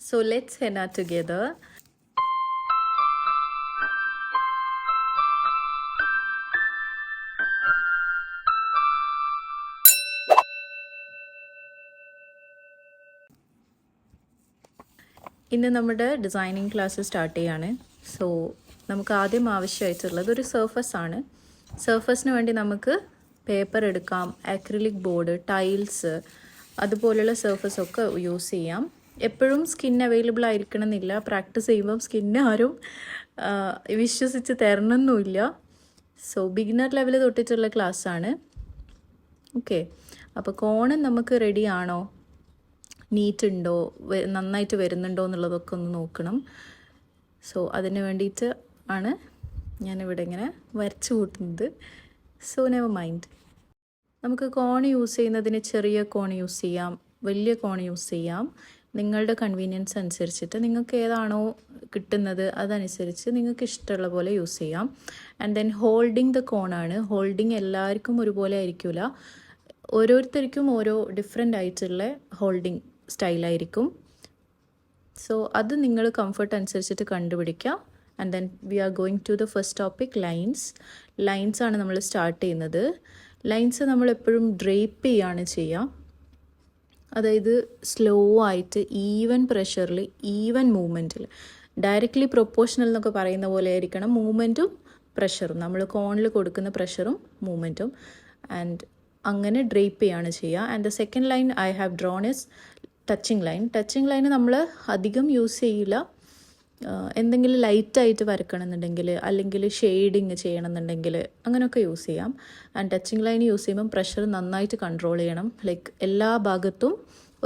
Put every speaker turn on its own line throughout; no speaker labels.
So let's henna together. ഇന്ന് നമ്മുടെ designing class start ചെയ്യാണ്. സോ നമുക്ക് ആദ്യം ആവശ്യമായിട്ടുള്ളത് ഒരു സർഫസ് ആണ്. സർഫസിന് വേണ്ടി നമുക്ക് പേപ്പർ എടുക്കാം, അക്രിലിക് ബോർഡ്, ടൈൽസ്, അതുപോലുള്ള സർഫസ് ഒക്കെ യൂസ് ചെയ്യാം. എപ്പോഴും സ്കിൻ അവൈലബിൾ ആയിരിക്കണം എന്നില്ല. പ്രാക്ടീസ് ചെയ്യുമ്പം സ്കിന്ന് ആരും വിശ്വസിച്ച് തരണമെന്നില്ല. സോ ബിഗിനർ ലെവൽ തൊട്ടിട്ടുള്ള ക്ലാസ്സാണ്. ഓക്കെ, അപ്പോൾ കോൺ നമുക്ക് റെഡി ആണോ, നീറ്റ് ഉണ്ടോ, നന്നായിട്ട് വരുന്നുണ്ടോ എന്നുള്ളതൊക്കെ ഒന്ന് നോക്കണം. സോ അതിന് വേണ്ടിയിട്ട് ആണ് ഞാനിവിടെ ഇങ്ങനെ വരച്ചു കൂട്ടുന്നത്. So never mind. നമുക്ക് കോൺ യൂസ് ചെയ്യുന്നതിന് ചെറിയ കോൺ യൂസ് ചെയ്യാം, വലിയ കോൺ യൂസ് ചെയ്യാം. നിങ്ങളുടെ കൺവീനിയൻസ് അനുസരിച്ചിട്ട് നിങ്ങൾക്ക് ഏതാണോ കിട്ടുന്നത് അതനുസരിച്ച് നിങ്ങൾക്ക് ഇഷ്ടമുള്ള പോലെ യൂസ് ചെയ്യാം. ആൻഡ് ദെൻ ഹോൾഡിങ് ദ കോണാണ്. ഹോൾഡിങ് എല്ലാവർക്കും ഒരുപോലെ ആയിരിക്കില്ല. ഓരോരുത്തർക്കും ഓരോ ഡിഫറെൻ്റ് ആയിട്ടുള്ള ഹോൾഡിങ് സ്റ്റൈലായിരിക്കും. സോ അത് നിങ്ങൾ കംഫർട്ട് അനുസരിച്ചിട്ട് കണ്ടുപിടിക്കുക. And then we are going to the first topic, lines. Lines ആണ് നമ്മൾ സ്റ്റാർട്ട് ചെയ്യുന്നത്. ലൈൻസ് നമ്മൾ എപ്പോഴും ഡ്രേപ്പ് ചെയ്യാണ് ചെയ്യുക. അതായത് സ്ലോ ആയിട്ട് ഈവൻ പ്രഷറിൽ, ഈവൻ മൂവ്മെൻറ്റിൽ, ഡയറക്റ്റ്ലി പ്രൊപ്പോർഷണൽ എന്നൊക്കെ പറയുന്ന പോലെ ആയിരിക്കണം മൂവ്മെൻറ്റും പ്രഷറും. നമ്മൾ കോണിൽ കൊടുക്കുന്ന പ്രഷറും മൂവ്മെൻറ്റും. ആൻഡ് അങ്ങനെ ഡ്രേപ്പ് ചെയ്യാണ് ചെയ്യുക. And the second line I have drone is touching line. Touching line നമ്മൾ അധികം യൂസ് ചെയ്യില്ല. എന്തെങ്കിലും ലൈറ്റായിട്ട് വരക്കണമെന്നുണ്ടെങ്കിൽ, അല്ലെങ്കിൽ ഷെയ്ഡിങ് ചെയ്യണമെന്നുണ്ടെങ്കിൽ അങ്ങനെയൊക്കെ യൂസ് ചെയ്യാം. ആൻഡ് ടച്ചിങ് ലൈൻ യൂസ് ചെയ്യുമ്പം പ്രഷർ നന്നായിട്ട് കൺട്രോൾ ചെയ്യണം. ലൈക്ക് എല്ലാ ഭാഗത്തും,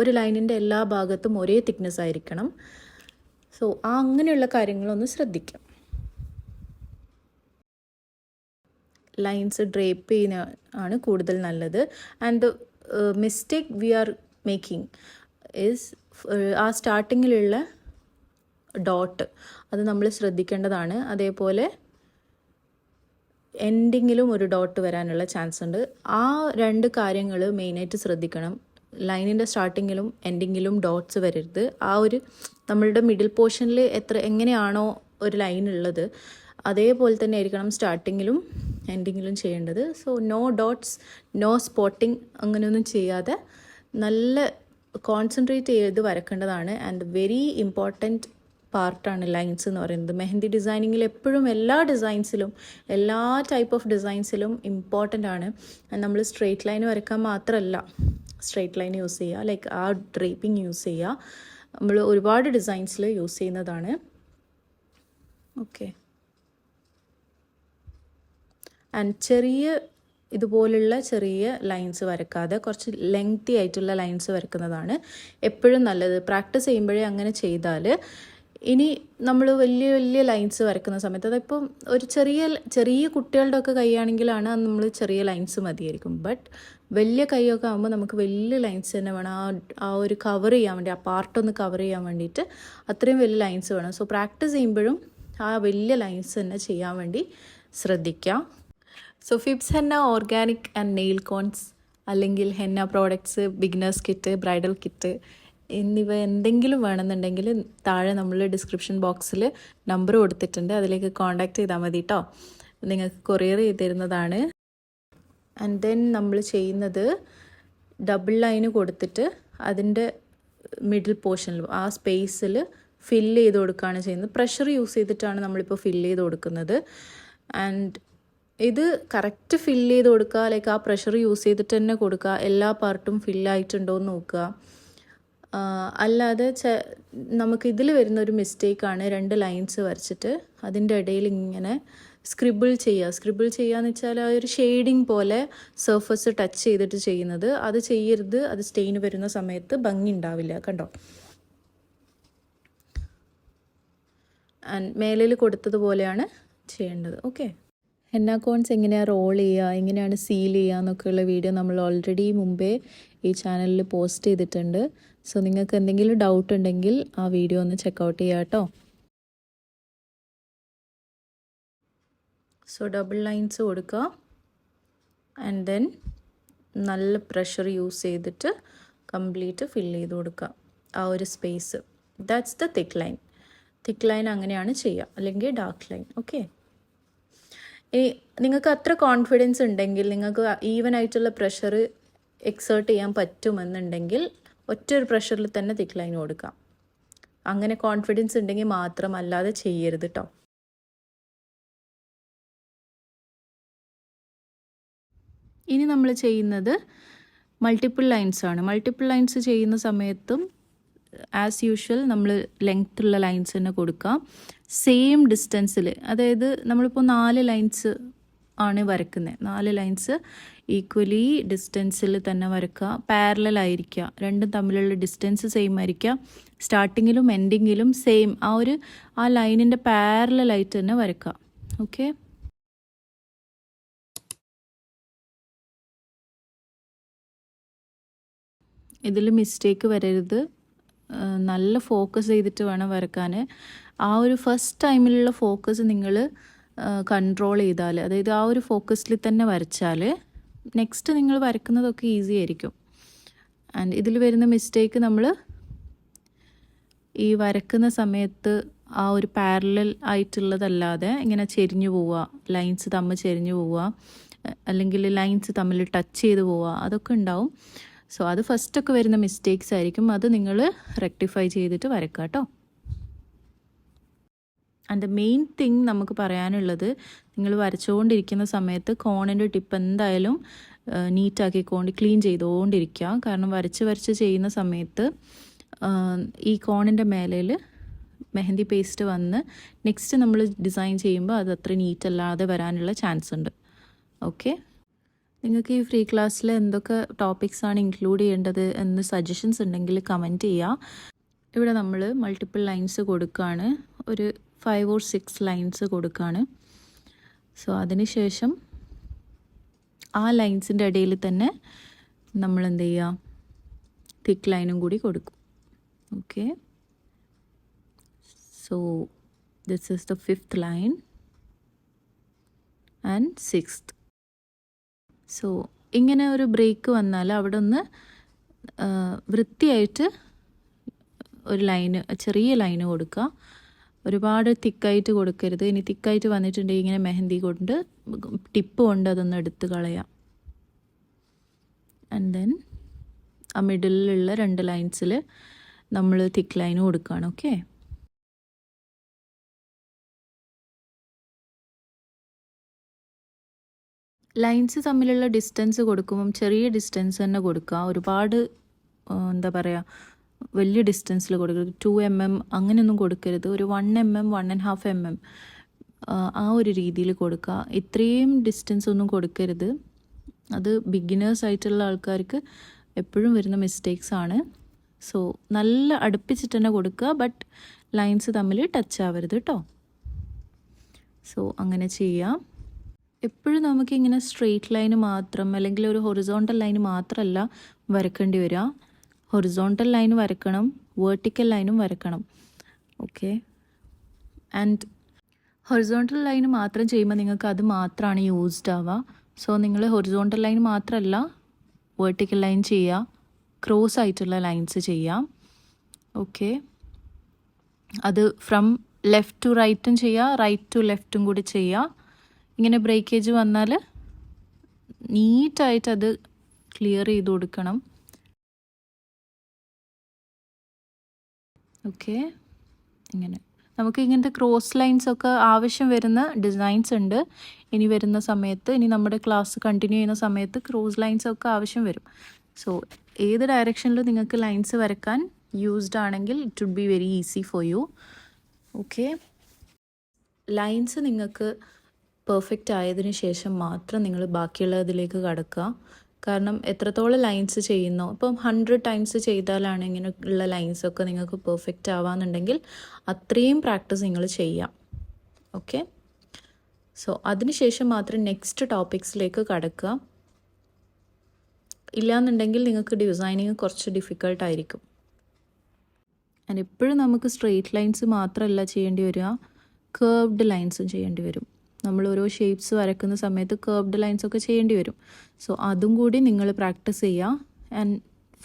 ഒരു ലൈനിൻ്റെ എല്ലാ ഭാഗത്തും ഒരേ തിക്നെസ് ആയിരിക്കണം. സോ അങ്ങനെയുള്ള കാര്യങ്ങളൊന്ന് ശ്രദ്ധിക്കാം. ലൈൻസ് ഡ്രേപ്പ് ചെയ്യുന്ന ആണ് കൂടുതൽ നല്ലത്. And the mistake we are making is ആ സ്റ്റാർട്ടിങ്ങിലുള്ള ഡോട്ട്, അത് നമ്മൾ ശ്രദ്ധിക്കേണ്ടതാണ്. അതേപോലെ എൻഡിങ്ങിലും ഒരു ഡോട്ട് വരാനുള്ള ചാൻസ് ഉണ്ട്. ആ രണ്ട് കാര്യങ്ങൾ മെയിനായിട്ട് ശ്രദ്ധിക്കണം. ലൈനിൻ്റെ സ്റ്റാർട്ടിങ്ങിലും എൻഡിങ്ങിലും ഡോട്ട്സ് വരരുത്. ആ ഒരു നമ്മളുടെ മിഡിൽ പോർഷനിൽ എങ്ങനെയാണോ ഒരു ലൈൻ ഉള്ളത് അതേപോലെ തന്നെ ആയിരിക്കണം സ്റ്റാർട്ടിങ്ങിലും എൻഡിങ്ങിലും ചെയ്യേണ്ടത്. So no dots, no spotting, അങ്ങനെയൊന്നും ചെയ്യാതെ നല്ല കോൺസെൻട്രേറ്റ് ചെയ്ത് വരക്കേണ്ടതാണ്. ആൻഡ് വെരി ഇമ്പോർട്ടൻറ്റ് പാർട്ടാണ് ലൈൻസ് എന്ന് പറയുന്നത്. മെഹന്തി ഡിസൈനിങ്ങിൽ എപ്പോഴും എല്ലാ ഡിസൈൻസിലും, എല്ലാ ടൈപ്പ് ഓഫ് ഡിസൈൻസിലും ഇമ്പോർട്ടൻ്റ് ആണ്. നമ്മൾ സ്ട്രെയിറ്റ് ലൈൻ വരക്കാൻ മാത്രമല്ല സ്ട്രെയിറ്റ് ലൈൻ യൂസ് ചെയ്യുക, ലൈക്ക് ആ ഡ്രേപ്പിംഗ് യൂസ് ചെയ്യുക. നമ്മൾ ഒരുപാട് ഡിസൈൻസിൽ യൂസ് ചെയ്യുന്നതാണ്. ഓക്കെ, ആൻഡ് ഇതുപോലുള്ള ചെറിയ ലൈൻസ് വരക്കാതെ കുറച്ച് ലെങ്തി ആയിട്ടുള്ള ലൈൻസ് വരക്കുന്നതാണ് എപ്പോഴും നല്ലത്. പ്രാക്ടീസ് ചെയ്യുമ്പോഴേ അങ്ങനെ ചെയ്താൽ. ഇനി നമ്മൾ വലിയ വലിയ ലൈൻസ് വരക്കുന്ന സമയത്ത്, അതിപ്പം ഒരു ചെറിയ കുട്ടികളുടെ ഒക്കെ കൈയാണെങ്കിലാണ് നമ്മൾ ചെറിയ ലൈൻസ് മതിയായിരിക്കും. ബട്ട് വലിയ കൈയൊക്കെ ആകുമ്പോൾ നമുക്ക് വലിയ ലൈൻസ് തന്നെ വേണം. ആ ഒരു കവർ ചെയ്യാൻ വേണ്ടി, ആ പാർട്ടൊന്ന് കവർ ചെയ്യാൻ വേണ്ടിയിട്ട് അത്രയും വലിയ ലൈൻസ് വേണം. സോ പ്രാക്ടീസ് ചെയ്യുമ്പോഴും ആ വലിയ ലൈൻസ് തന്നെ ചെയ്യാൻ വേണ്ടി ശ്രദ്ധിക്കാം. സോ ഫിബ്സ് henna organic and nail cones, അല്ലെങ്കിൽ henna products, beginners kit, bridal kit എന്നിവ എന്തെങ്കിലും വേണമെന്നുണ്ടെങ്കിൽ താഴെ നമ്മൾ ഡിസ്ക്രിപ്ഷൻ ബോക്സിൽ നമ്പർ കൊടുത്തിട്ടുണ്ട്. അതിലേക്ക് കോൺടാക്റ്റ് ചെയ്താൽ മതി കേട്ടോ. നിങ്ങൾക്ക് കൊറിയർ ചെയ്ത് തരുന്നതാണ്. ആൻഡ് ദെൻ നമ്മൾ ചെയ്യുന്നത് ഡബിൾ ലൈന് കൊടുത്തിട്ട് അതിൻ്റെ മിഡിൽ പോർഷനിൽ, ആ സ്പേസിൽ ഫില്ല് ചെയ്ത് കൊടുക്കുകയാണ് ചെയ്യുന്നത്. പ്രഷർ യൂസ് ചെയ്തിട്ടാണ് നമ്മളിപ്പോൾ ഫില്ല് ചെയ്ത് കൊടുക്കുന്നത്. ആൻഡ് ഇത് കറക്റ്റ് ഫില്ല് ചെയ്ത് കൊടുക്കുക, ലൈക്ക് ആ പ്രഷർ യൂസ് ചെയ്തിട്ട് തന്നെ കൊടുക്കുക. എല്ലാ പാർട്ടും ഫില്ലായിട്ടുണ്ടോ എന്ന് നോക്കുക. അല്ലാതെ നമുക്ക് ഇതിൽ വരുന്നൊരു മിസ്റ്റേക്കാണ് രണ്ട് ലൈൻസ് വരച്ചിട്ട് അതിൻ്റെ ഇടയിൽ ഇങ്ങനെ സ്ക്രിബിൾ ചെയ്യുക എന്ന് വെച്ചാൽ ആ ഒരു ഷെയ്ഡിങ് പോലെ സർഫസ് ടച്ച് ചെയ്തിട്ട് ചെയ്യുന്നത്. അത് ചെയ്യരുത്. അത് സ്റ്റെയിൻ വരുന്ന സമയത്ത് ഭംഗി ഉണ്ടാവില്ല. കണ്ടോ, ആൻഡ് മേലിൽ കൊടുത്തതുപോലെയാണ് ചെയ്യേണ്ടത്. ഓക്കെ, ഹെന്ന കോൺസ് എങ്ങനെയാണ് റോൾ ചെയ്യുക, എങ്ങനെയാണ് സീൽ ചെയ്യുക എന്നൊക്കെയുള്ള വീഡിയോ നമ്മൾ ഓൾറെഡി മുമ്പേ ഈ ചാനലിൽ പോസ്റ്റ് ചെയ്തിട്ടുണ്ട്. സോ നിങ്ങൾക്ക് എന്തെങ്കിലും ഡൗട്ട് ഉണ്ടെങ്കിൽ ആ വീഡിയോ ഒന്ന് ചെക്കൗട്ട് ചെയ്യുക കേട്ടോ. സോ ഡബിൾ ലൈൻസ് കൊടുക്കുക. ആൻഡ് ദെൻ നല്ല പ്രഷർ യൂസ് ചെയ്തിട്ട് കംപ്ലീറ്റ് ഫില്ല് ചെയ്ത് കൊടുക്കുക ആ ഒരു space. That's the thick line. Thick line അങ്ങനെയാണ് ചെയ്യുക, അല്ലെങ്കിൽ ഡാർക്ക് ലൈൻ. ഓക്കെ, നിങ്ങൾക്ക് അത്ര കോൺഫിഡൻസ് ഉണ്ടെങ്കിൽ, നിങ്ങൾക്ക് ഈവൻ ആയിട്ടുള്ള പ്രഷർ എക്സേർട്ട് ചെയ്യാൻ പറ്റുമെന്നുണ്ടെങ്കിൽ ഒറ്റൊരു പ്രഷറിൽ തന്നെ തിക്ക് ലൈൻ കൊടുക്കാം. അങ്ങനെ കോൺഫിഡൻസ് ഉണ്ടെങ്കിൽ മാത്രം, അല്ലാതെ ചെയ്യരുത് കേട്ടോ. ഇനി നമ്മൾ ചെയ്യുന്നത് മൾട്ടിപ്പിൾ ലൈൻസ് ആണ്. മൾട്ടിപ്പിൾ ലൈൻസ് ചെയ്യുന്ന സമയത്തും ആസ് യൂഷ്വൽ നമ്മൾ ലെങ്ത് ഉള്ള ലൈൻസ് തന്നെ കൊടുക്കാം, സെയിം ഡിസ്റ്റൻസിൽ. അതായത് നമ്മളിപ്പോൾ 4 ലൈൻസ് ആണ് വരക്കുന്നത്, 4 ലൈൻസ് ഈക്വലി ഡിസ്റ്റൻസിൽ തന്നെ വരക്കുക. പാരലൽ ആയിരിക്കുക, രണ്ടും തമ്മിലുള്ള ഡിസ്റ്റൻസ് സെയിം ആയിരിക്കുക. സ്റ്റാർട്ടിങ്ങിലും എൻഡിങ്ങിലും സെയിം ആ ലൈനിൻ്റെ പാരലലായിട്ട് തന്നെ വരക്കുക. ഓക്കെ, ഇതിൽ മിസ്റ്റേക്ക് വരരുത്. നല്ല ഫോക്കസ് ചെയ്തിട്ട് വേണം വരക്കാൻ. ആ ഒരു ഫസ്റ്റ് ടൈമിലുള്ള ഫോക്കസ് നിങ്ങൾ കൺട്രോൾ ചെയ്താൽ, അതായത് ആ ഒരു ഫോക്കസിൽ തന്നെ വരച്ചാൽ നെക്സ്റ്റ് നിങ്ങൾ വരക്കുന്നതൊക്കെ ഈസി ആയിരിക്കും. ആൻഡ് ഇതിൽ വരുന്ന മിസ്റ്റേക്ക്, നമ്മൾ ഈ വരക്കുന്ന സമയത്ത് ആ ഒരു പാരലൽ ആയിട്ടുള്ളതല്ലാതെ ഇങ്ങനെ ചെരിഞ്ഞു പോവുക, ലൈൻസ് തമ്മിൽ ചെരിഞ്ഞു പോവുക, അല്ലെങ്കിൽ ലൈൻസ് തമ്മിൽ ടച്ച് ചെയ്ത് പോവുക, അതൊക്കെ ഉണ്ടാവും. സോ അത് ഫസ്റ്റൊക്കെ വരുന്ന മിസ്റ്റേക്സ് ആയിരിക്കും. അത് നിങ്ങൾ റെക്ടിഫൈ ചെയ്തിട്ട് വരക്കുക കേട്ടോ. ആൻഡ് ദ മെയിൻ തിങ് നമുക്ക് പറയാനുള്ളത്, നിങ്ങൾ വരച്ചുകൊണ്ടിരിക്കുന്ന സമയത്ത് കോണിൻ്റെ ടിപ്പ് എന്തായാലും നീറ്റാക്കിക്കൊണ്ട് ക്ലീൻ ചെയ്തുകൊണ്ടിരിക്കുക. കാരണം വരച്ച് ചെയ്യുന്ന സമയത്ത് ഈ കോണിൻ്റെ മേലയിൽ മെഹന്തി പേസ്റ്റ് വന്ന് നെക്സ്റ്റ് നമ്മൾ ഡിസൈൻ ചെയ്യുമ്പോൾ അത് അത്ര നീറ്റല്ലാതെ വരാനുള്ള ചാൻസ് ഉണ്ട്. ഓക്കെ, നിങ്ങൾക്ക് ഈ ഫ്രീ ക്ലാസ്സിൽ എന്തൊക്കെ ടോപ്പിക്സാണ് ഇൻക്ലൂഡ് ചെയ്യേണ്ടത് എന്ന് സജഷൻസ് ഉണ്ടെങ്കിൽ കമൻറ്റ് ചെയ്യുക. ഇവിടെ നമ്മൾ മൾട്ടിപ്പിൾ ലൈൻസ് കൊടുക്കുകയാണ്, ഒരു 5 or 6 ലൈൻസ് കൊടുക്കുകയാണ്. സോ അതിന് ശേഷം ആ ലൈൻസിൻ്റെ ഇടയിൽ തന്നെ നമ്മൾ എന്ത് ചെയ്യുക, തിക്ക് ലൈനും കൂടി കൊടുക്കും. Okay, so this is the 5th line and 6th. So ഇങ്ങനെ ഒരു ബ്രേക്ക് വന്നാൽ അവിടെ ഒന്ന് വൃത്തിയായിട്ട് ഒരു ലൈന്, ചെറിയ ലൈന് കൊടുക്കുക. ഒരുപാട് തിക്കായിട്ട് കൊടുക്കരുത്. ഇനി തിക്കായിട്ട് വന്നിട്ടുണ്ടെങ്കിൽ ഇങ്ങനെ മെഹന്തി കൊണ്ട് ടിപ്പ് കൊണ്ട് അതൊന്ന് എടുത്ത് കളയാം. ആൻഡ് ദെൻ ആ മിഡിലുള്ള 2 ലൈൻസിൽ നമ്മൾ തിക്ക് ലൈന് കൊടുക്കുകയാണ്. ഓക്കെ, ലൈൻസ് തമ്മിലുള്ള ഡിസ്റ്റൻസ് കൊടുക്കുമ്പം ചെറിയ ഡിസ്റ്റൻസ് തന്നെ കൊടുക്കുക. ഒരുപാട് എന്താ പറയുക, വലിയ ഡിസ്റ്റൻസിൽ കൊടുക്കരുത്. 2 mm അങ്ങനെയൊന്നും കൊടുക്കരുത്. ഒരു 1 mm 1.5 mm ആ ഒരു രീതിയിൽ കൊടുക്കുക. ഇത്രയും ഡിസ്റ്റൻസ് ഒന്നും കൊടുക്കരുത്. അത് ബിഗിനേഴ്സ് ആയിട്ടുള്ള ആൾക്കാർക്ക് എപ്പോഴും വരുന്ന മിസ്റ്റേക്സ് ആണ്. സോ നല്ല അടുപ്പിച്ചിട്ട് തന്നെ കൊടുക്കുക, ബട്ട് ലൈൻസ് തമ്മിൽ ടച്ച് ആവരുത് കേട്ടോ. സോ അങ്ങനെ ചെയ്യാം. എപ്പോഴും നമുക്കിങ്ങനെ സ്ട്രെയിറ്റ് ലൈന് മാത്രം അല്ലെങ്കിൽ ഒരു ഹൊറിസോണ്ടൽ ലൈന് മാത്രമല്ല വരക്കേണ്ടി വരിക. ഹൊറിസോണ്ടൽ ലൈൻ വരക്കണം, വേർട്ടിക്കൽ ലൈനും വരക്കണം. ഓക്കെ, ആൻഡ് ഹൊറിസോണ്ടൽ ലൈൻ മാത്രം ചെയ്യുമ്പോൾ നിങ്ങൾക്ക് അത് മാത്രമാണ് യൂസ്ഡ് ആവുക. സോ നിങ്ങൾ ഹൊറിസോണ്ടൽ ലൈൻ മാത്രമല്ല വേർട്ടിക്കൽ ലൈൻ ചെയ്യുക, ക്രോസ് ആയിട്ടുള്ള ലൈൻസ് ചെയ്യാം. ഓക്കെ, അത് ഫ്രം ലെഫ്റ്റ് ടു റൈറ്റും ചെയ്യുക, റൈറ്റ് ടു ലെഫ്റ്റും കൂടി ചെയ്യുക. ഇങ്ങനെ ബ്രേക്കേജ് വന്നാൽ നീറ്റായിട്ട് അത് ക്ലിയർ ചെയ്ത് കൊടുക്കണം. ഓക്കെ, ഇങ്ങനെ നമുക്ക് ഇങ്ങനത്തെ ക്രോസ് ലൈൻസ് ഒക്കെ ആവശ്യം വരുന്ന ഡിസൈൻസ് ഉണ്ട്. ഇനി വരുന്ന സമയത്ത്, ഇനി നമ്മുടെ ക്ലാസ് കണ്ടിന്യൂ ചെയ്യുന്ന സമയത്ത് ക്രോസ് ലൈൻസ് ഒക്കെ ആവശ്യം വരും. സോ ഏത് ഡയറക്ഷനിലും നിങ്ങൾക്ക് ലൈൻസ് വരക്കാൻ യൂസ്ഡ് ആണെങ്കിൽ it would be very easy for you. Okay, lines നിങ്ങൾക്ക് പെർഫെക്റ്റ് ആയതിനു ശേഷം മാത്രം നിങ്ങൾ ബാക്കിയുള്ളതിലേക്ക് കടക്കുക. കാരണം എത്രത്തോളം ലൈൻസ് ചെയ്യുന്നോ, ഇപ്പം 100 ടൈംസ് ചെയ്താലാണ് ഇങ്ങനെയുള്ള ലൈൻസൊക്കെ നിങ്ങൾക്ക് പെർഫെക്റ്റ് ആവാന്നുണ്ടെങ്കിൽ അത്രയും പ്രാക്ടീസ് നിങ്ങൾ ചെയ്യാം. ഓക്കെ, സോ അതിനുശേഷം മാത്രം നെക്സ്റ്റ് ടോപ്പിക്സിലേക്ക് കടക്കുക. ഇല്ലയെന്നുണ്ടെങ്കിൽ നിങ്ങൾക്ക് ഡിസൈനിങ് കുറച്ച് ഡിഫിക്കൾട്ടായിരിക്കും. ആൻഡ് എപ്പോഴും നമുക്ക് സ്ട്രെയിറ്റ് ലൈൻസ് മാത്രമല്ല ചെയ്യേണ്ടി വരിക, കേർവ്ഡ് ലൈൻസും ചെയ്യേണ്ടി വരും. നമ്മൾ ഓരോ ഷേപ്സ് വരക്കുന്ന സമയത്ത് കേർവ്ഡ് ലൈൻസ് ഒക്കെ ചെയ്യേണ്ടി വരും. സോ അതും കൂടി നിങ്ങൾ പ്രാക്ടീസ് ചെയ്യുക. ആൻഡ്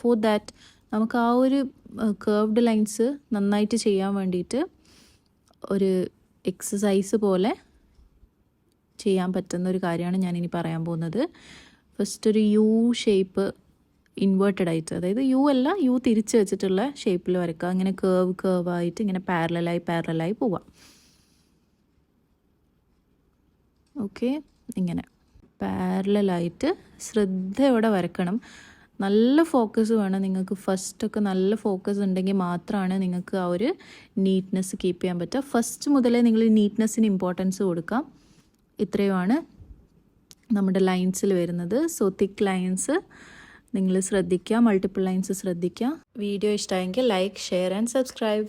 ഫോർ ദാറ്റ് നമുക്ക് ആ ഒരു കേർവ്ഡ് ലൈൻസ് നന്നായിട്ട് ചെയ്യാൻ വേണ്ടിയിട്ട് ഒരു എക്സസൈസ് പോലെ ചെയ്യാൻ പറ്റുന്ന ഒരു കാര്യമാണ് ഞാനിനി പറയാൻ പോകുന്നത്. ഫസ്റ്റ് ഒരു യു ഷേപ്പ് ഇൻവേർട്ടഡ് ആയിട്ട്, അതായത് യു അല്ല, യു തിരിച്ച് വെച്ചിട്ടുള്ള ഷേപ്പിൽ വരയ്ക്കുക. അങ്ങനെ കേർവായിട്ട് ഇങ്ങനെ പാരലായി പോവാം. ഓക്കെ, ഇങ്ങനെ പാരലായിട്ട് ശ്രദ്ധയോടെ വരക്കണം. നല്ല ഫോക്കസ് വേണം നിങ്ങൾക്ക്. ഫസ്റ്റൊക്കെ നല്ല ഫോക്കസ് ഉണ്ടെങ്കിൽ മാത്രമാണ് നിങ്ങൾക്ക് ആ ഒരു നീറ്റ്നെസ് കീപ്പ് ചെയ്യാൻ പറ്റുക. ഫസ്റ്റ് മുതലേ നിങ്ങൾ നീറ്റ്നെസ്സിന് ഇമ്പോർട്ടൻസ് കൊടുക്കാം. ഇത്രയുമാണ് നമ്മുടെ ലൈൻസിൽ വരുന്നത്. സോ തിക്ക് ലൈൻസ് നിങ്ങൾ ശ്രദ്ധിക്കുക, മൾട്ടിപ്പിൾ ലൈൻസ് ശ്രദ്ധിക്കുക. വീഡിയോ ഇഷ്ടമായെങ്കിൽ ലൈക്ക്, ഷെയർ ആൻഡ് സബ്സ്ക്രൈബ്.